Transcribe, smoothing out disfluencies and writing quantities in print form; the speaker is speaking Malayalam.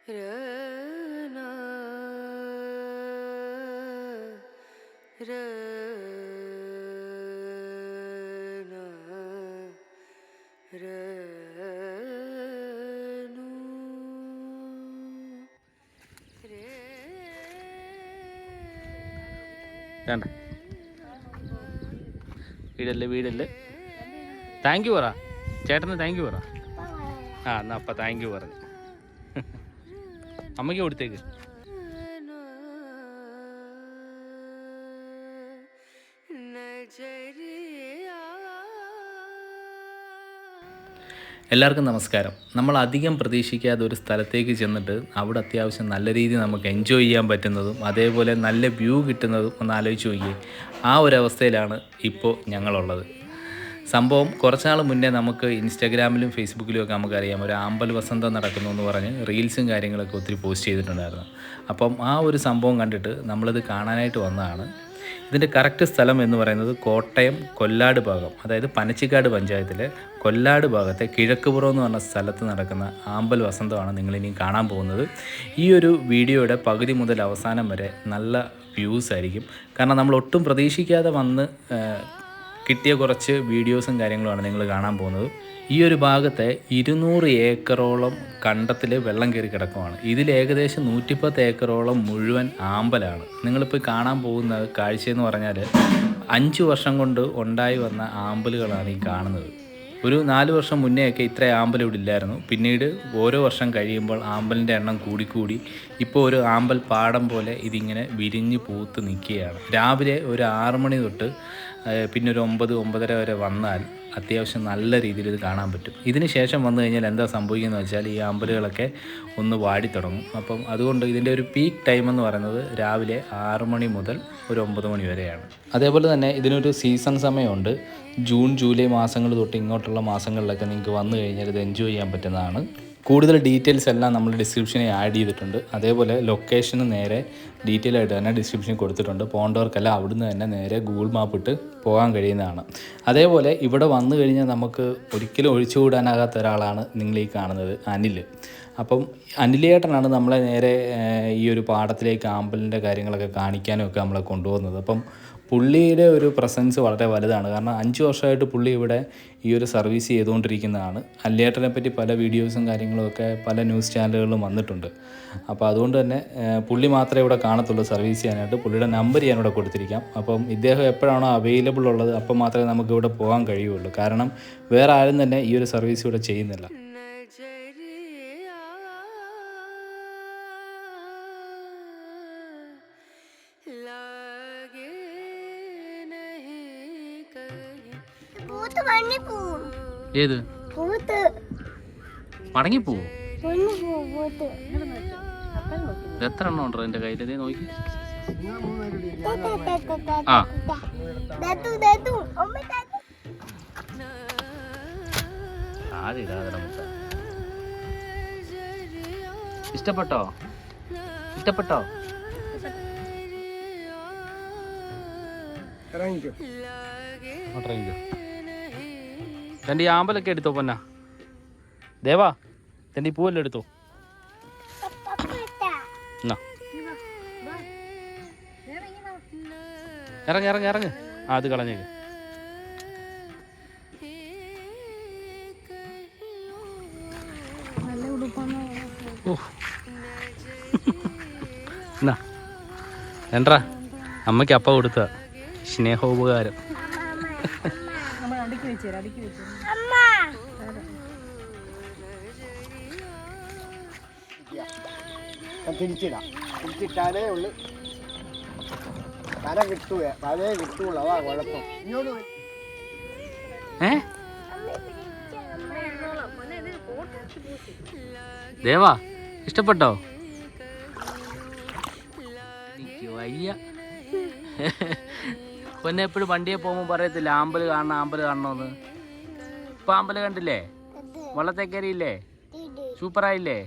വേണ്ട വീടല്ലേ താങ്ക് യു പറ ചേട്ടന് താങ്ക് യു പറ. എന്നാ അപ്പം താങ്ക് യു പറഞ്ഞു. അമ്മയ്ക്ക് കൊടുത്തേക്ക്. എല്ലാവർക്കും നമസ്കാരം. നമ്മൾ അധികം പ്രതീക്ഷിക്കാതെ ഒരു സ്ഥലത്തേക്ക് ചെന്നിട്ട് അവിടെ അത്യാവശ്യം നല്ല രീതിയിൽ നമുക്ക് എൻജോയ് ചെയ്യാൻ പറ്റുന്നതും അതേപോലെ നല്ല വ്യൂ കിട്ടുന്നതും ഒന്ന് ആലോചിച്ച് നോക്കിയേ. ആ ഒരു അവസ്ഥയിലാണ് ഇപ്പോൾ ഞങ്ങളുള്ളത്. സംഭവം കുറച്ചുനാൾ മുന്നേ നമുക്ക് ഇൻസ്റ്റാഗ്രാമിലും ഫേസ്ബുക്കിലും ഒക്കെ നമുക്കറിയാം ഒരു ആമ്പൽ വസന്തം നടക്കുന്നു എന്ന് പറഞ്ഞ് റീൽസും കാര്യങ്ങളൊക്കെ ഒത്തിരി പോസ്റ്റ് ചെയ്തിട്ടുണ്ടായിരുന്നു. അപ്പം ആ ഒരു സംഭവം കണ്ടിട്ട് നമ്മളിത് കാണാനായിട്ട് വന്നതാണ്. ഇതിൻ്റെ കറക്റ്റ് സ്ഥലം എന്ന് പറയുന്നത് കോട്ടയം കൊല്ലാട് ഭാഗം, അതായത് പനച്ചിക്കാട് പഞ്ചായത്തിലെ കൊല്ലാട് ഭാഗത്തെ കിഴക്കുപുറം എന്ന് പറഞ്ഞ സ്ഥലത്ത് നടക്കുന്ന ആമ്പൽ വസന്തമാണ് നിങ്ങളിനി കാണാൻ പോകുന്നത്. ഈ ഒരു വീഡിയോയുടെ പകുതി മുതൽ അവസാനം വരെ നല്ല വ്യൂസ് ആയിരിക്കും. കാരണം നമ്മൾ ഒട്ടും പ്രതീക്ഷിക്കാതെ വന്ന് കിട്ടിയ കുറച്ച് വീഡിയോസും കാര്യങ്ങളുമാണ് നിങ്ങൾ കാണാൻ പോകുന്നത്. ഈ ഒരു ഭാഗത്തെ 200 ഏക്കറോളം കണ്ടത്തിൽ വെള്ളം കയറി കിടക്കുവാണ്. ഇതിൽ ഏകദേശം 110 ഏക്കറോളം മുഴുവൻ ആമ്പലാണ്. നിങ്ങളിപ്പോൾ കാണാൻ പോകുന്ന കാഴ്ചയെന്ന് പറഞ്ഞാൽ 5 വർഷം കൊണ്ട് ഉണ്ടായി വന്ന ആമ്പലുകളാണ് ഈ കാണുന്നത്. ഒരു 4 വർഷം മുന്നേയൊക്കെ ഇത്ര ആമ്പൽ ഇവിടെ ഇല്ലായിരുന്നു. പിന്നീട് ഓരോ വർഷം കഴിയുമ്പോൾ ആമ്പലിൻ്റെ എണ്ണം കൂടിക്കൂടി ഇപ്പോൾ ഒരു ആമ്പൽ പാടം പോലെ ഇതിങ്ങനെ വിരിഞ്ഞ് പൂത്ത് നിൽക്കുകയാണ്. രാവിലെ ഒരു 6 മണി തൊട്ട് പിന്നെ ഒരു 9-9:30 വരെ വന്നാൽ അത്യാവശ്യം നല്ല രീതിയിൽ ഇത് കാണാൻ പറ്റും. ഇതിന് ശേഷം വന്നു കഴിഞ്ഞാൽ എന്താ സംഭവിക്കുന്നത് വെച്ചാൽ ഈ ആമ്പലുകളൊക്കെ ഒന്ന് വാടിത്തുടങ്ങും. അപ്പം അതുകൊണ്ട് ഇതിൻ്റെ ഒരു പീക്ക് ടൈം എന്ന് പറയുന്നത് രാവിലെ 6 മണി മുതൽ ഒരു 9 മണി വരെയാണ്. അതേപോലെ തന്നെ ഇതിനൊരു സീസൺ സമയമുണ്ട്. ജൂൺ ജൂലൈ മാസങ്ങൾ തൊട്ട് ഇങ്ങോട്ടുള്ള മാസങ്ങളിലൊക്കെ നിങ്ങൾക്ക് വന്നു കഴിഞ്ഞാൽ ഇത് എൻജോയ് ചെയ്യാൻ പറ്റുന്നതാണ്. കൂടുതൽ ഡീറ്റെയിൽസ് എല്ലാം നമ്മൾ ഡിസ്ക്രിപ്ഷനിൽ ആഡ് ചെയ്തിട്ടുണ്ട്. അതേപോലെ ലൊക്കേഷന് നേരെ ഡീറ്റെയിൽ ആയിട്ട് തന്നെ ഡിസ്ക്രിപ്ഷനിൽ കൊടുത്തിട്ടുണ്ട്. പോകേണ്ടവർക്കെല്ലാം അവിടുന്ന് തന്നെ നേരെ ഗൂഗിൾ മാപ്പ് ഇട്ട് പോകാൻ കഴിയുന്നതാണ്. അതേപോലെ ഇവിടെ വന്നു കഴിഞ്ഞാൽ നമുക്ക് ഒരിക്കലും ഒഴിച്ചുകൂടാനാകാത്ത ഒരാളാണ് നിങ്ങൾ ഈ കാണുന്നത് അനിൽ. അപ്പം അനിലേട്ടനാണ് നമ്മളെ നേരെ ഈ ഒരു പാടത്തിലേക്ക് ആമ്പലിൻ്റെ കാര്യങ്ങളൊക്കെ കാണിക്കാനും ഒക്കെ നമ്മളെ കൊണ്ടുപോകുന്നത്. അപ്പം പുള്ളിയുടെ ഒരു പ്രസൻസ് വളരെ വലുതാണ്. കാരണം 5 വർഷമായിട്ട് പുള്ളി ഇവിടെ ഈ ഒരു സർവീസ് ചെയ്തുകൊണ്ടിരിക്കുന്നതാണ്. അനിലേട്ടനെ പറ്റി പല വീഡിയോസും കാര്യങ്ങളുമൊക്കെ പല ന്യൂസ് ചാനലുകളിലും വന്നിട്ടുണ്ട്. അപ്പോൾ അതുകൊണ്ട് തന്നെ പുള്ളി മാത്രമേ ഇവിടെ കാണത്തുള്ളൂ സർവീസ് ചെയ്യാനായിട്ട്. പുള്ളിയുടെ നമ്പർ ഞാനിവിടെ കൊടുത്തിരിക്കാം. അപ്പം ഇദ്ദേഹം എപ്പോഴാണോ അവൈലബിൾ ഉള്ളത് അപ്പം മാത്രമേ നമുക്ക് ഇവിടെ പോകാൻ കഴിയുള്ളൂ. കാരണം വേറെ ആരും തന്നെ ഈ ഒരു സർവീസ് ഇവിടെ ചെയ്യുന്നില്ല. ഏത് മടങ്ങിപ്പോവോ? എത്ര എണ്ണം ഉണ്ടോ എൻ്റെ കയ്യിൽ? ഇതേ നോക്കി. ഇഷ്ടപ്പെട്ടോ? തൻ്റെ ഈ ആമ്പലൊക്കെ എടുത്തോ പൊന്നാ. ദേവാ തൻ്റെ ഈ പൂവെല്ലാം എടുത്തോ. എന്നാ ഇറങ്ങ്. അത് കളഞ്ഞേക്ക്. എന്നാ എന്താ അമ്മയ്ക്ക് അപ്പ കൊടുത്ത സ്നേഹോപകാരം. തിരിച്ചിട്ടാലേ ഉള്ളു തല കിട്ടുള്ളൂ. അതാ കുഴപ്പം. ഇങ്ങോട്ട് ദേവാ ഇഷ്ടപ്പെട്ടോ? വയ്യ പൊന്നെ എപ്പോഴും വണ്ടിയെ പോകുമ്പോൾ പറയത്തില്ല ആമ്പൽ കാണണമെന്ന്. ഇപ്പൊ ആമ്പൽ കണ്ടില്ലേ? വള്ളത്തേക്കറിയില്ലേ? സൂപ്പറായില്ലേ?